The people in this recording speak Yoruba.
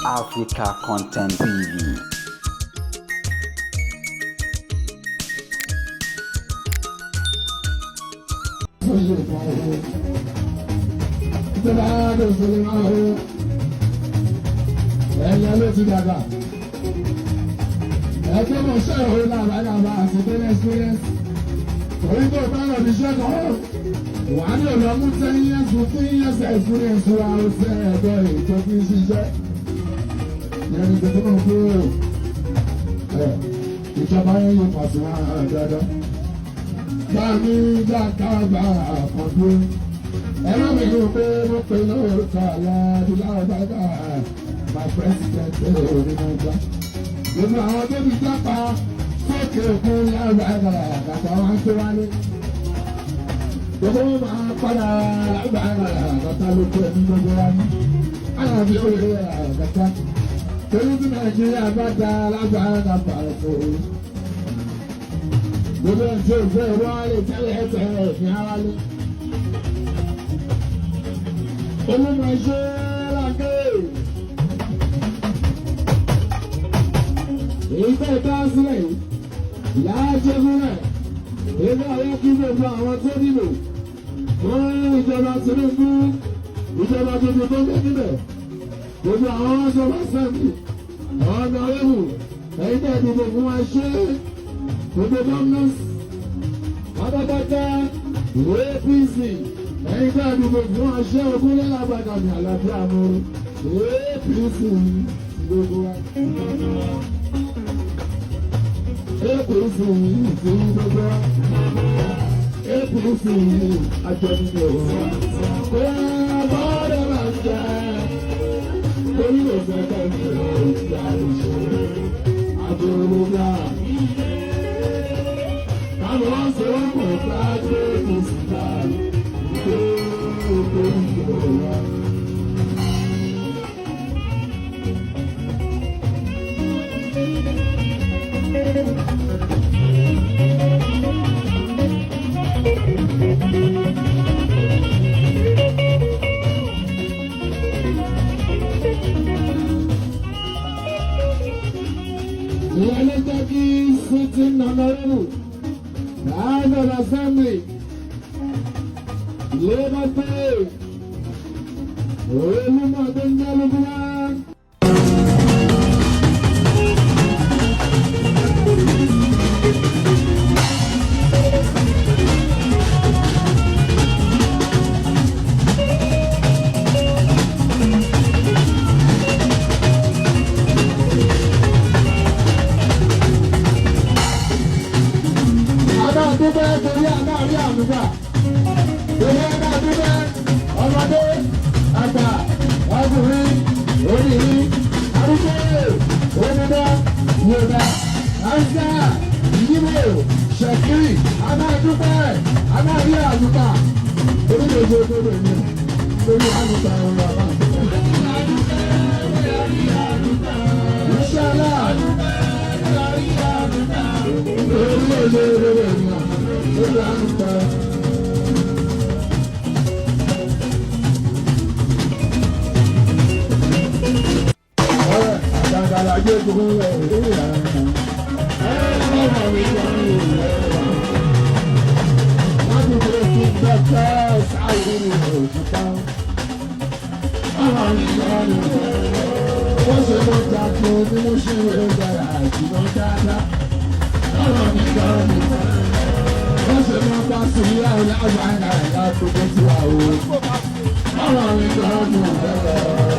Africa Content TV. Ẹ̀yẹ ló ti dàgbà. Ẹgbẹ́ mọ̀ ṣe ìhòòhò làbàdàbà àti tẹ́lẹ̀ experience. Orí tó bá lọ ní ṣẹ́kọ̀ọ́. Wà á ní ọ̀dọ́ mú 10 years to 3 years experience wa ó fẹ́ ẹ̀dọ́ ètò fi ń ṣiṣẹ́. Ìyẹn tó tó náà pé ìjọba yẹn yóò pàṣẹ wá dáadáa. Bá a ní dákàgbà àkàndó. Ẹ̀rọ mi yóò pé mo pe lóòótọ́ àlàdúrà bàbá my president ní Nàìjíríà. Gbogbo àwọn tó ti jápa sókè òkun lágbàgbà àgbàgbà wọn tó wálé. Gbogbo wọn máa padà lágbàgbà àgbàgbà ló kó ẹni gbogbo wa ní. Àyàfi òye àgbàgbà. Torí bí Nàìjíríà bá da lágbàgbà pàrọ̀. Gbogbo ẹ̀ tí ò fẹ́ wálé tẹ́lẹ̀ tẹ́lẹ̀ fi hàn wálé. Olúmọ̀ṣẹ́ lágbè. Èyí tẹ́ dá sílẹ̀ yìí, ìyá Jẹ́gúnlẹ̀, èyí àwọn kí gbogbo àwọn tó nílò. Wọ́n ìjọba Tinubu, ìjọba tuntun tó gbé níbẹ̀. Gbogbo àwọn ọ̀ṣọ́ba sẹ́ǹtì, àwọn ọ̀nà ọ̀rẹ́wù, èyí tẹ́ dìbò fún wa ṣe gbogbo gọ́ọ̀mẹ́sì, pátápátá, ìwé APC. Ẹ̀yin bá dìbò fún aṣẹ́ ogúnlé lágbàdà ní àlàáfíà mọ́rú. APC gbogbo wa. APC ti gbogbo wa. APC àjọyọ̀ wa. Pé bọ́ọ̀dọ̀ máa ń jẹ́ orílẹ̀-èdè kẹ́kẹ́ ìgbà ìṣòro àjọyọ̀ káwọn wá ṣe wọ́n pọ̀ bá gbé ìsìnkà. The sitting honorable House of Assembly Labour Pay Olúmọ̀dé ọmọdé àgbà ọkùnrin obìnrin arúgbó onídá yorùbá haúsá ìdíbò ṣèkírì amáàdúpẹ́ amáàrí àlùkà orílẹ̀-èdè gbogbo ènìyàn lórí àlùkà ọ̀rọ̀ àbá. ìṣẹ́lá orílẹ̀-èdè gbogbo ènìyàn lórí àlùkà. Àgbàlagbé gbogbo rẹ̀ lórí àárín. Ọ̀rọ̀ mi kan lè lọ́wọ́. Wọ́n ti fi fi gbẹ́kẹ́ sáyé ní òṣìṣẹ́. Ọ̀rọ̀ mi kan lè lọ́wọ́. Wọ́n ṣe ló dàgbò bí mo ṣe wé gbàrà àjùlọ dáadáa. Ọ̀rọ̀ mi kan lè lọ́wọ́. Wọ́n ṣe ló bá sí àwọn àgbàlagbà lágbègbè tí wà ó. Ọ̀rọ̀ mi kan lè lọ́wọ́.